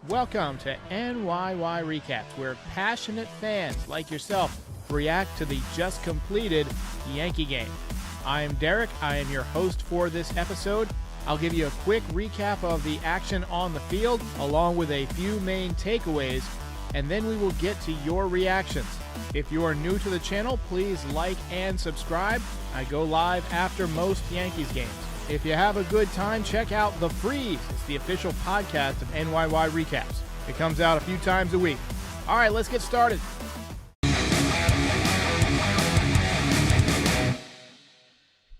Welcome to NYY Recaps, where passionate fans like yourself react to the just completed Yankee game. I am Derek. I am your host for this episode. I'll give you a quick recap of the action on the field, along with a few main takeaways, and then we will get to your reactions. If you are new to the channel, please like and subscribe. I go live after most Yankees games. If you have a good time, check out The Frieze. It's the official podcast of NYY Recaps. It comes out a few times a week. All right, let's get started.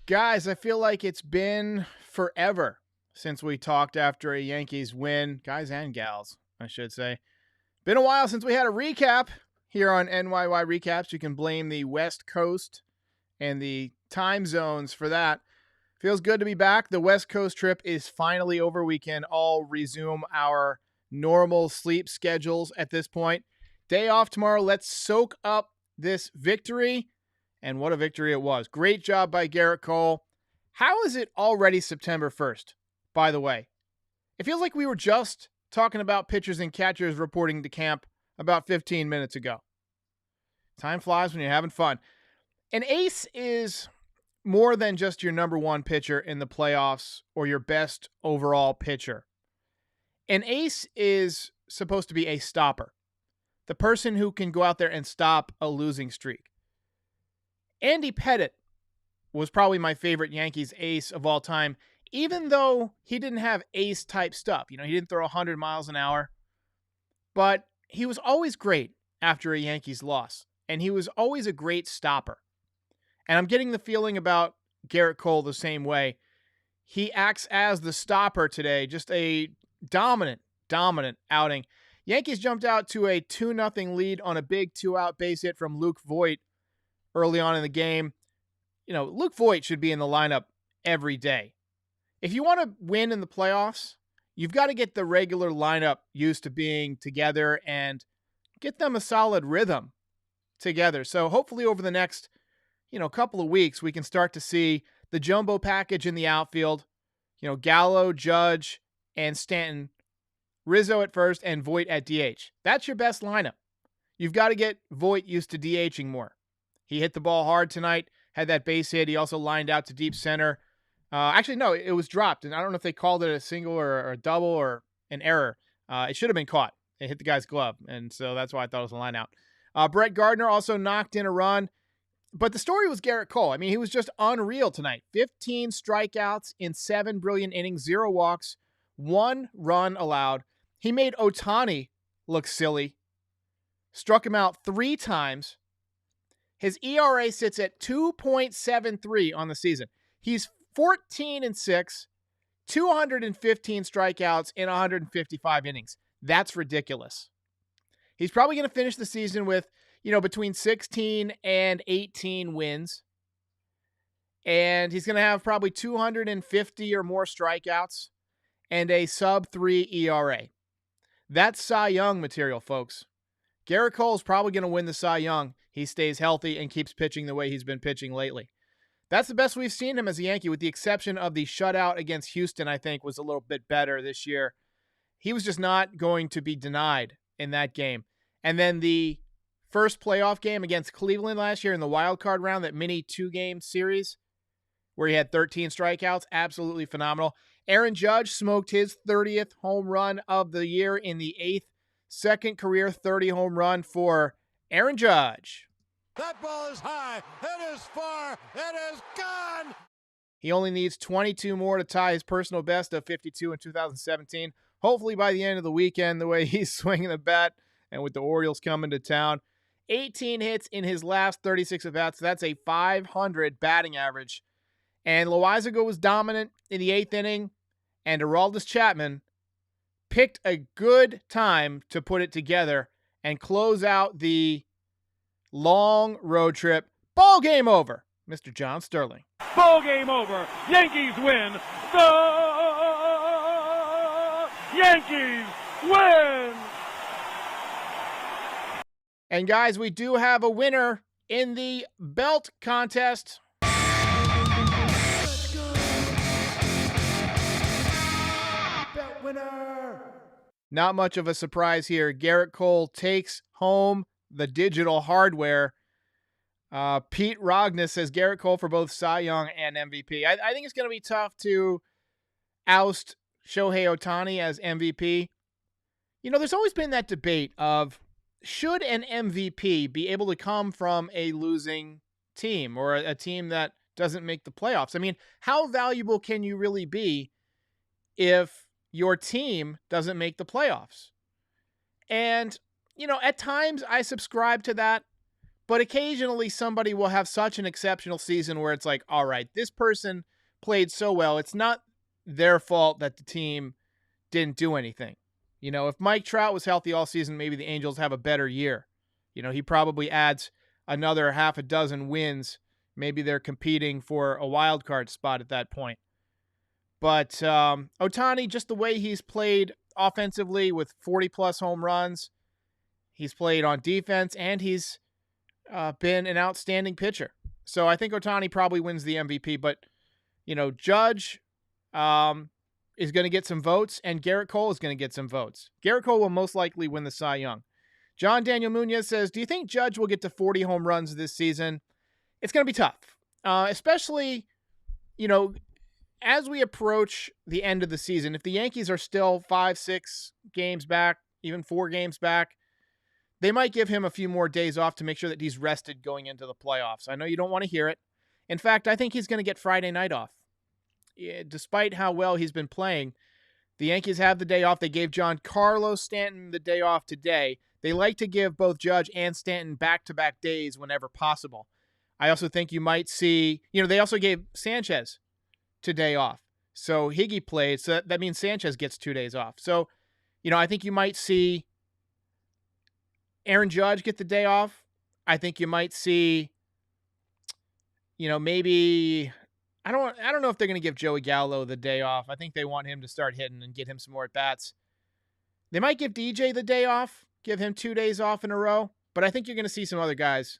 Guys, I feel like it's been forever since we talked after a Yankees win. Guys and gals, I should say. Been a while since we had a recap here on NYY Recaps. You can blame the West Coast and the time zones for that. Feels good to be back. The West Coast trip is finally over. We can all resume our normal sleep schedules at this point. Day off tomorrow. Let's soak up this victory. And what a victory it was. Great job by Gerrit Cole. How is it already September 1st, by the way? It feels like we were just talking about pitchers and catchers reporting to camp about 15 minutes ago. Time flies when you're having fun. An ace is more than just your number one pitcher in the playoffs or your best overall pitcher. An ace is supposed to be a stopper, the person who can go out there and stop a losing streak. Andy Pettitte was probably my favorite Yankees ace of all time, even though he didn't have ace type stuff. You know, he didn't throw 100 miles an hour, but he was always great after a Yankees loss, and he was always a great stopper. And I'm getting the feeling about Gerrit Cole the same way. He acts as the stopper today. Just a dominant outing. Yankees jumped out to a 2-0 lead on a big 2-out base hit from Luke Voit early on in the game. You know, Luke Voit should be in the lineup every day. If you want to win in the playoffs, you've got to get the regular lineup used to being together and get them a solid rhythm together. So hopefully over the next couple of weeks, we can start to see the jumbo package in the outfield. Gallo, Judge, and Stanton. Rizzo at first and Voit at DH. That's your best lineup. You've got to get Voit used to DHing more. He hit the ball hard tonight, had that base hit. He also lined out to deep center. Actually, no, it was dropped, and I don't know if they called it a single or a double or an error. It should have been caught. It hit the guy's glove, and so that's why I thought it was a line out. Brett Gardner also knocked in a run. But the story was Gerrit Cole. I mean, he was just unreal tonight. 15 strikeouts in 7 brilliant innings, 0 walks, 1 run allowed. He made Ohtani look silly. Struck him out 3 times. His ERA sits at 2.73 on the season. He's 14-6, 215 strikeouts in 155 innings. That's ridiculous. He's probably going to finish the season with between 16 and 18 wins. And he's going to have probably 250 or more strikeouts and a sub-3 ERA. That's Cy Young material, folks. Gerrit Cole is probably going to win the Cy Young. He stays healthy and keeps pitching the way he's been pitching lately. That's the best we've seen him as a Yankee, with the exception of the shutout against Houston, I think, was a little bit better this year. He was just not going to be denied in that game. And then the first playoff game against Cleveland last year in the wild card round, that mini 2-game series where he had 13 strikeouts, absolutely phenomenal. Aaron Judge smoked his 30th home run of the year in the 8th, second career 30 home run for Aaron Judge. That ball is high, it is far, it is gone! He only needs 22 more to tie his personal best of 52 in 2017. Hopefully by the end of the weekend, the way he's swinging the bat and with the Orioles coming to town. 18 hits in his last 36 at-bats. That's a .500 batting average. And Loizaga was dominant in the 8th inning, and Aroldis Chapman picked a good time to put it together and close out the long road trip. Ball game over, Mr. John Sterling. Ball game over. Yankees win. The Yankees win. And guys, we do have a winner in the belt contest. Let's go. Belt winner. Not much of a surprise here. Gerrit Cole takes home the digital hardware. Pete Rognes says Gerrit Cole for both Cy Young and MVP. I think it's going to be tough to oust Shohei Ohtani as MVP. You know, there's always been that debate of should an MVP be able to come from a losing team or a team that doesn't make the playoffs? I mean, how valuable can you really be if your team doesn't make the playoffs? And, you know, at times I subscribe to that, but occasionally somebody will have such an exceptional season where it's like, all right, this person played so well. It's not their fault that the team didn't do anything. You know, if Mike Trout was healthy all season, maybe the Angels have a better year. You know, he probably adds another half a dozen wins. Maybe they're competing for a wild card spot at that point. But Ohtani, just the way he's played offensively with 40-plus home runs, he's played on defense, and he's been an outstanding pitcher. So I think Ohtani probably wins the MVP. But, you know, Judge is going to get some votes, and Gerrit Cole is going to get some votes. Gerrit Cole will most likely win the Cy Young. John Daniel Munoz says, do you think Judge will get to 40 home runs this season? It's going to be tough, especially, you know, as we approach the end of the season. If the Yankees are still 5-6 games back, even 4 games back, they might give him a few more days off to make sure that he's rested going into the playoffs. I know you don't want to hear it. In fact, I think he's going to get Friday night off. Despite how well he's been playing, the Yankees have the day off. They gave Giancarlo Stanton the day off today. They like to give both Judge and Stanton back-to-back days whenever possible. I also think you might see, you know, they also gave Sanchez today off. So Higgy played, so that means Sanchez gets 2 days off. So, you know, I think you might see Aaron Judge get the day off. I think you might see, you know, maybe I don't know if they're going to give Joey Gallo the day off. I think they want him to start hitting and get him some more at-bats. They might give DJ the day off, give him 2 days off in a row, but I think you're going to see some other guys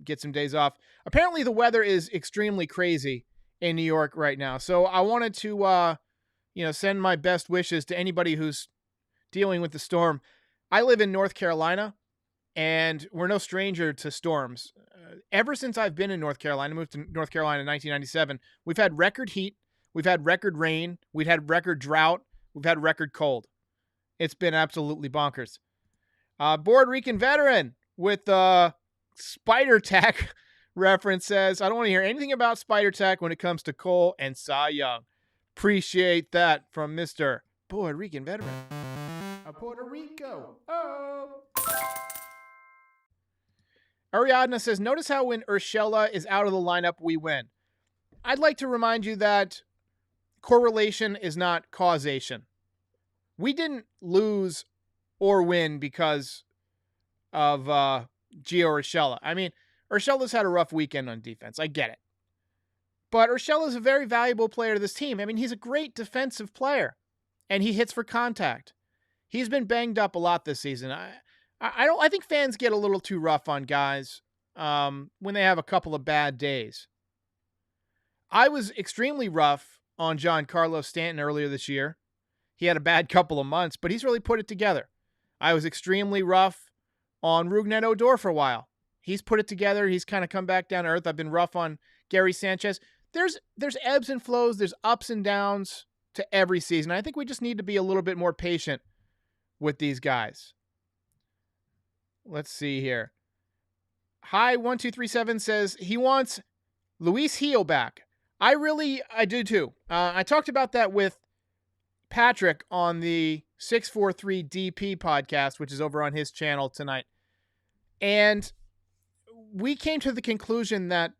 get some days off. Apparently the weather is extremely crazy in New York right now, so I wanted to you know, send my best wishes to anybody who's dealing with the storm. I live in North Carolina, and we're no stranger to storms. Ever since I've been in North Carolina, moved to North Carolina in 1997, we've had record heat, we've had record rain, we've had record drought, we've had record cold. It's been absolutely bonkers. Board Rican veteran with Spider Tack reference says, I don't want to hear anything about Spider Tack when it comes to Cole and Cy Young. Appreciate that from Mr. Board Rican veteran. Puerto Rico. Oh. Ariadna says, notice how when Urshela is out of the lineup, we win. I'd like to remind you that correlation is not causation. We didn't lose or win because of Gio Urshela. I mean, Urshela's had a rough weekend on defense. I get it. But Urshela's a very valuable player to this team. I mean, he's a great defensive player, and he hits for contact. He's been banged up a lot this season. I think fans get a little too rough on guys when they have a couple of bad days. I was extremely rough on Giancarlo Stanton earlier this year. He had a bad couple of months, but he's really put it together. I was extremely rough on Rougned Odor for a while. He's put it together. He's kind of come back down to earth. I've been rough on Gary Sanchez. There's ebbs and flows. There's ups and downs to every season. I think we just need to be a little bit more patient with these guys. Let's see here. Hi1237 says he wants Luis Gil back. I do too. I talked about that with Patrick on the 643 DP podcast, which is over on his channel tonight. And we came to the conclusion that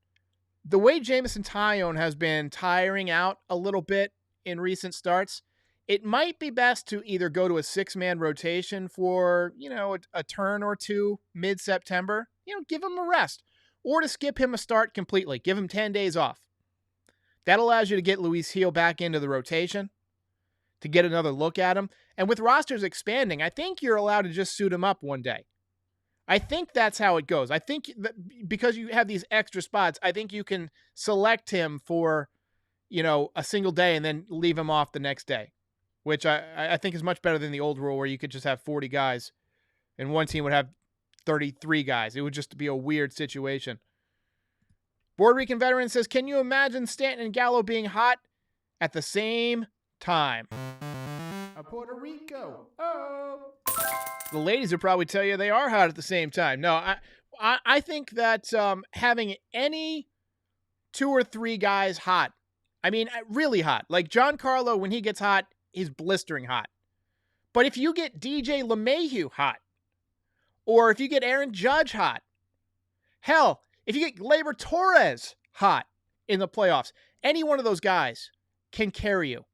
the way Jameson Taillon has been tiring out a little bit in recent starts, it might be best to either go to a 6-man rotation for, you know, a turn or two mid-September, you know, give him a rest, or to skip him a start completely, give him 10 days off. That allows you to get Luis Gil back into the rotation, to get another look at him. And with rosters expanding, I think you're allowed to just suit him up one day. I think that's how it goes. I think that because you have these extra spots, I think you can select him for, you know, a single day and then leave him off the next day. which I think is much better than the old rule where you could just have 40 guys and one team would have 33 guys. It would just be a weird situation. Puerto Rican veteran says, can you imagine Stanton and Gallo being hot at the same time? Puerto Rico. Oh. The ladies will probably tell you they are hot at the same time. No, I think that having any 2 or 3 guys hot, I mean, really hot. Like Giancarlo, when he gets hot, he's blistering hot. But if you get DJ LeMahieu hot, or if you get Aaron Judge hot, hell, if you get Gleyber Torres hot in the playoffs, any one of those guys can carry you.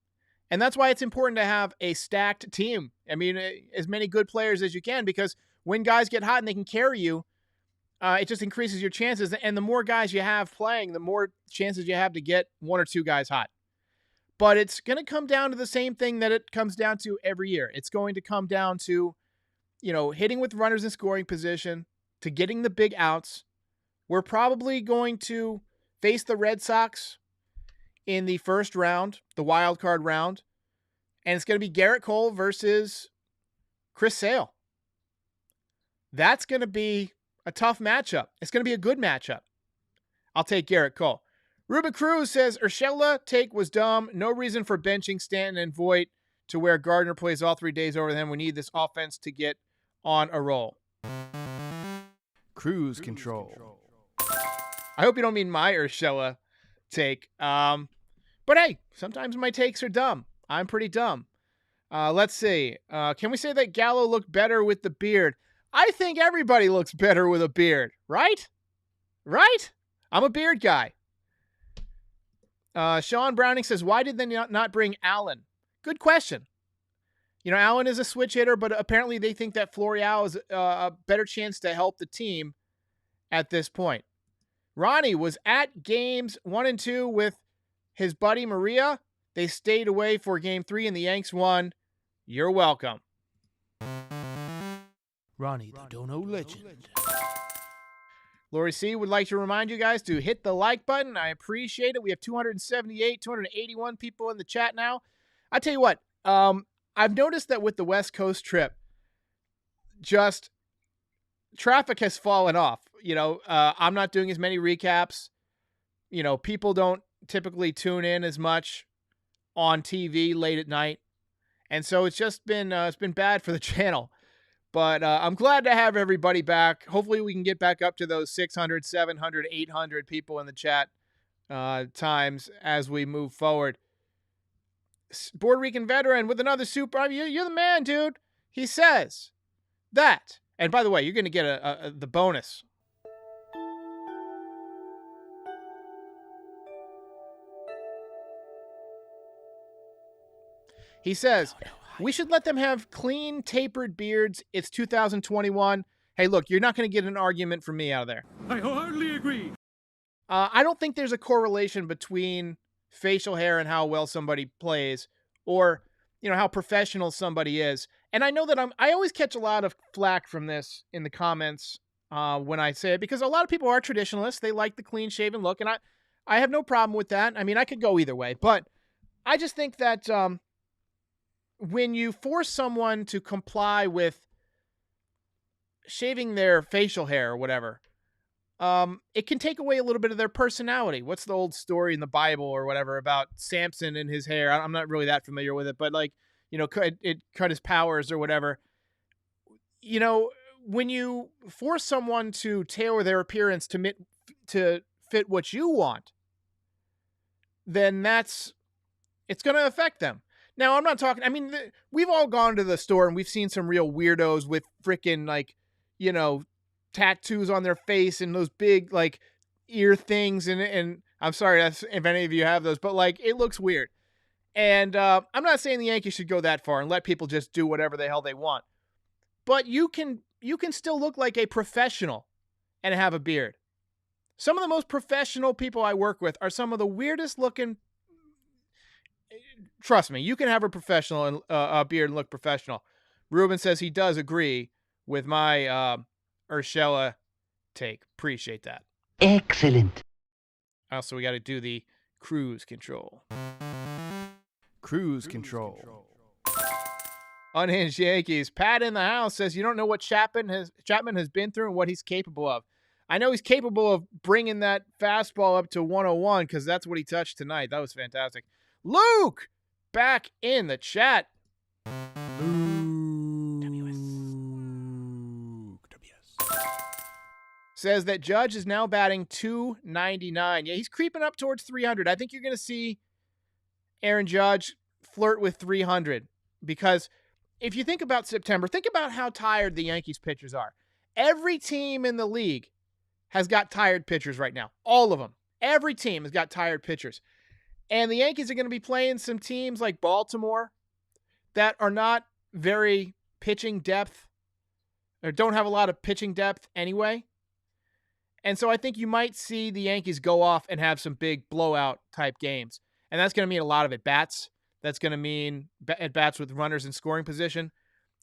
And that's why it's important to have a stacked team. I mean, as many good players as you can, because when guys get hot and they can carry you, it just increases your chances. And the more guys you have playing, the more chances you have to get 1 or 2 guys hot. But it's going to come down to the same thing that it comes down to every year. It's going to come down to, hitting with runners in scoring position, to getting the big outs. We're probably going to face the Red Sox in the first round, the wild card round. And it's going to be Gerrit Cole versus Chris Sale. That's going to be a tough matchup. It's going to be a good matchup. I'll take Gerrit Cole. Ruben Cruz says, Urshela take was dumb. No reason for benching Stanton and Voit to where Gardner plays all 3 days over them. We need this offense to get on a roll. Cruise control. I hope you don't mean my Urshela take. But hey, sometimes my takes are dumb. I'm pretty dumb. Let's see. Can we say that Gallo looked better with the beard? I think everybody looks better with a beard, right? Right? I'm a beard guy. Sean Browning says, why did they not bring Allen? Good question. Allen is a switch hitter, but apparently they think that Florial is a better chance to help the team at this point. Ronnie was at games 1 and 2 with his buddy Maria. They stayed away for game 3 and the Yanks won. You're welcome. Ronnie, the Dono legend. Lori C would like to remind you guys to hit the like button. I appreciate it. We have 278, 281 people in the chat now. I tell you what, I've noticed that with the West Coast trip, just traffic has fallen off. I'm not doing as many recaps. People don't typically tune in as much on TV late at night. And so it's just been, it's been bad for the channel. But I'm glad to have everybody back. Hopefully we can get back up to those 600, 700, 800 people in the chat times as we move forward. Puerto Rican veteran with another super. You're the man, dude. He says that. And by the way, you're going to get the bonus. He says, we should let them have clean, tapered beards. It's 2021. Hey, look, you're not going to get an argument from me out of there. I wholeheartedly agree. I don't think there's a correlation between facial hair and how well somebody plays, or, how professional somebody is. And I know that I always catch a lot of flack from this in the comments when I say it, because a lot of people are traditionalists. They like the clean-shaven look, and I have no problem with that. I mean, I could go either way, but I just think that when you force someone to comply with shaving their facial hair or whatever, it can take away a little bit of their personality. What's the old story in the Bible or whatever about Samson and his hair? I'm not really that familiar with it, but it cut his powers or whatever. When you force someone to tailor their appearance to fit what you want, then it's going to affect them. Now, I'm not talking, we've all gone to the store and we've seen some real weirdos with freaking tattoos on their face and those big ear things. And I'm sorry if any of you have those, but it looks weird. And I'm not saying the Yankees should go that far and let people just do whatever the hell they want. But you can still look like a professional and have a beard. Some of the most professional people I work with are some of the weirdest looking. Trust me, you can have a professional and a beard and look professional. Ruben says he does agree with my Urshela take. Appreciate that. Excellent. Also, we got to do the cruise control. Cruise control. Unhinged Yankees. Pat in the house says you don't know what Chapman has been through and what he's capable of. I know he's capable of bringing that fastball up to 101 because that's what he touched tonight. That was fantastic. Luke, back in the chat. Says that Judge is now batting .299. Yeah, he's creeping up towards 300. I think you're going to see Aaron Judge flirt with 300 because if you think about September, think about how tired the Yankees pitchers are. Every team in the league has got tired pitchers right now. All of them. Every team has got tired pitchers. And the Yankees are going to be playing some teams like Baltimore that are not very pitching depth or don't have a lot of pitching depth anyway. And so I think you might see the Yankees go off and have some big blowout type games. And that's going to mean a lot of at-bats. That's going to mean at-bats with runners in scoring position.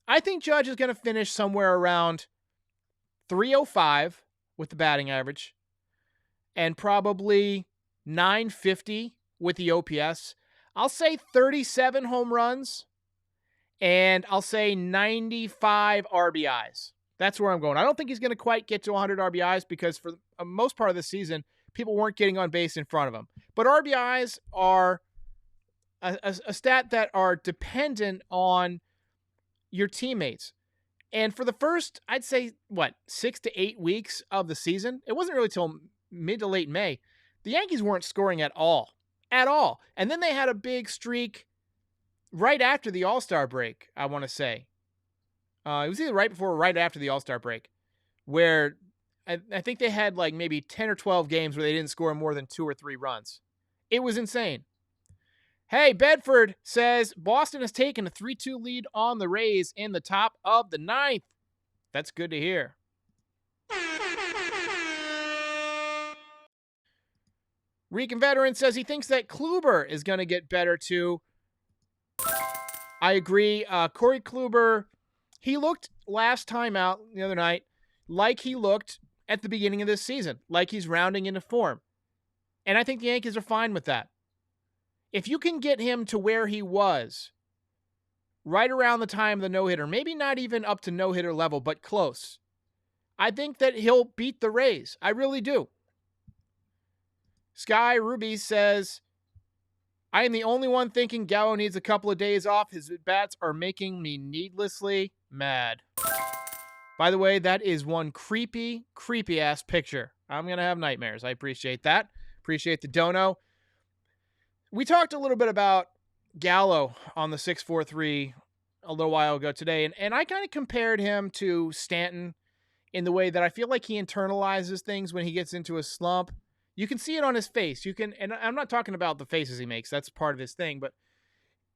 I think Judge is going to finish somewhere around 305 with the batting average and probably 950 with the OPS. I'll say 37 home runs and I'll say 95 RBIs. That's where I'm going. I don't think he's going to quite get to 100 RBIs because for the most part of the season, people weren't getting on base in front of him. But RBIs are a stat that are dependent on your teammates. And for the first, I'd say, 6 to 8 weeks of the season, it wasn't really till mid to late May, the Yankees weren't scoring at all. At all. And then they had a big streak right after the All-Star break, I want to say. It was either right before or right after the All-Star break, where I think they had like maybe 10 or 12 games where they didn't score more than 2 or 3 runs. It was insane. Hey, Bedford says Boston has taken a 3-2 lead on the Rays in the top of the 9th. That's good to hear. Rican Veteran says he thinks that Kluber is going to get better too. I agree. Corey Kluber, he looked last time out the other night like he looked at the beginning of this season, like he's rounding into form. And I think the Yankees are fine with that. If you can get him to where he was right around the time of the no-hitter, maybe not even up to no-hitter level, but close, I think that he'll beat the Rays. I really do. Sky Ruby says, I am the only one thinking Gallo needs a couple of days off. His bats are making me needlessly mad. By the way, that is one creepy, creepy-ass picture. I'm going to have nightmares. I appreciate that. Appreciate the dono. We talked a little bit about Gallo on the 643 a little while ago today, and I kind of compared him to Stanton in the way that I feel like he internalizes things when he gets into a slump. You can see it on his face. You can, and I'm not talking about the faces he makes. That's part of his thing, but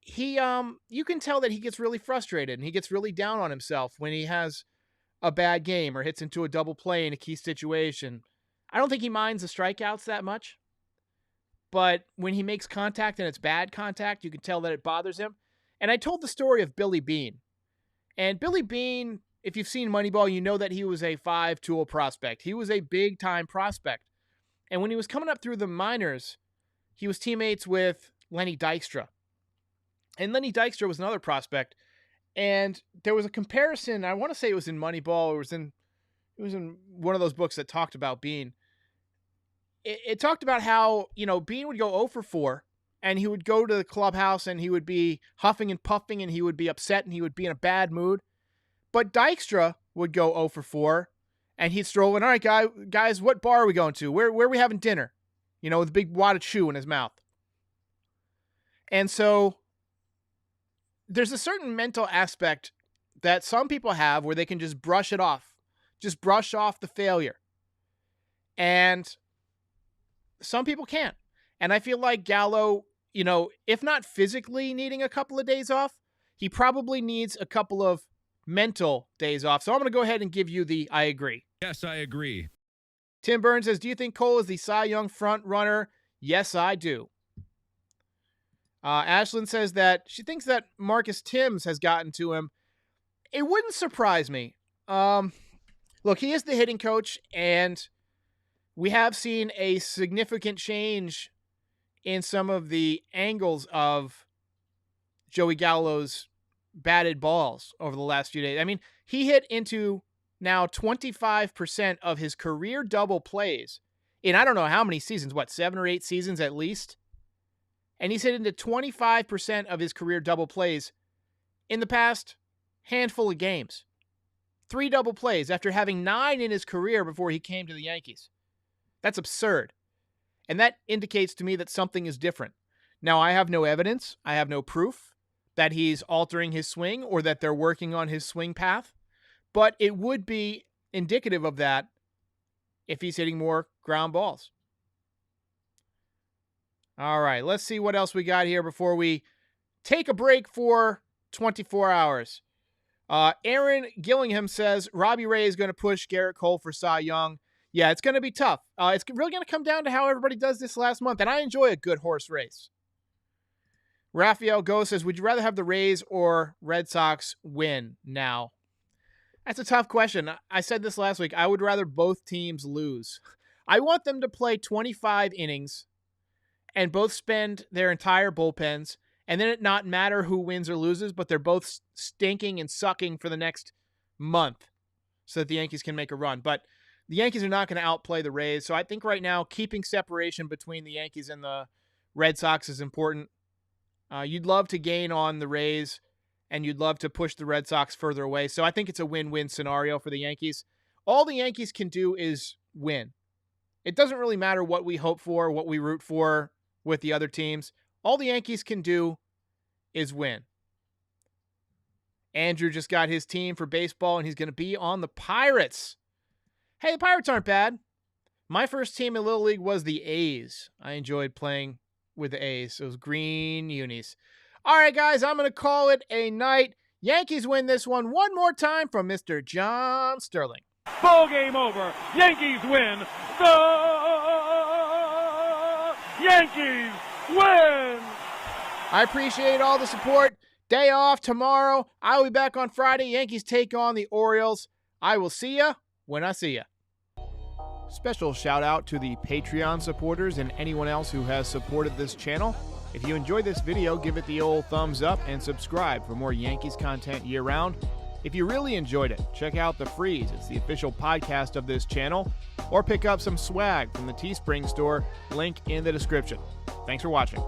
you can tell that he gets really frustrated and he gets really down on himself when he has a bad game or hits into a double play in a key situation. I don't think he minds the strikeouts that much, but when he makes contact and it's bad contact, you can tell that it bothers him. And I told the story of Billy Beane. And Billy Beane, if you've seen Moneyball, you know that he was a 5-tool prospect. He was a big-time prospect. And when he was coming up through the minors, he was teammates with Lenny Dykstra. And Lenny Dykstra was another prospect. And there was a comparison. I want to say it was in Moneyball. It was in one of those books that talked about Beane. It talked about how, Beane would go 0 for 4, and he would go to the clubhouse, and he would be huffing and puffing, and he would be upset, and he would be in a bad mood. But Dykstra would go 0 for 4, and he'd stroll in, all right, guys, what bar are we going to? Where are we having dinner? With a big wad of chew in his mouth. And so there's a certain mental aspect that some people have where they can just brush it off. Just brush off the failure. And some people can't. And I feel like Gallo, if not physically needing a couple of days off, he probably needs a couple of mental days off. So I'm going to go ahead and give you the I agree. Yes, I agree. Tim Burns says, do you think Cole is the Cy Young front runner? Yes, I do. Ashlyn says that she thinks that Marcus Timms has gotten to him. It wouldn't surprise me. Look, he is the hitting coach, and we have seen a significant change in some of the angles of Joey Gallo's batted balls over the last few days. I mean, he hit into now 25% of his career double plays in I don't know how many seasons, 7 or 8 seasons at least. And he's hit into 25% of his career double plays in the past handful of games. 3 double plays after having 9 in his career before he came to the Yankees. That's absurd. And that indicates to me that something is different. Now, I have no evidence, I have no proof that he's altering his swing or that they're working on his swing path, but it would be indicative of that if he's hitting more ground balls. All right, let's see what else we got here before we take a break for 24 hours. Aaron Gillingham says Robbie Ray is going to push Gerrit Cole for Cy Young. Yeah, it's going to be tough. It's really going to come down to how everybody does this last month, and I enjoy a good horse race. Rafael Go says, would you rather have the Rays or Red Sox win now? That's a tough question. I said this last week. I would rather both teams lose. I want them to play 25 innings and both spend their entire bullpens, and then it not matter who wins or loses, but they're both stinking and sucking for the next month so that the Yankees can make a run. But the Yankees are not going to outplay the Rays, so I think right now keeping separation between the Yankees and the Red Sox is important. You'd love to gain on the Rays, and you'd love to push the Red Sox further away. So I think it's a win-win scenario for the Yankees. All the Yankees can do is win. It doesn't really matter what we hope for, what we root for with the other teams. All the Yankees can do is win. Andrew just got his team for baseball, and he's going to be on the Pirates. Hey, the Pirates aren't bad. My first team in Little League was the A's. I enjoyed playing with the A's, those green unis. All right, guys, I'm going to call it a night. Yankees win this one more time from Mr. John Sterling. Ball game over. Yankees win. The Yankees win. I appreciate all the support. Day off tomorrow. I'll be back on Friday. Yankees take on the Orioles. I will see ya when I see ya. Special shout out to the Patreon supporters and anyone else who has supported this channel. If you enjoyed this video, give it the old thumbs up and subscribe for more Yankees content year-round. If you really enjoyed it, check out the Frieze. It's the official podcast of this channel. Or pick up some swag from the Teespring store, link in the description. Thanks for watching.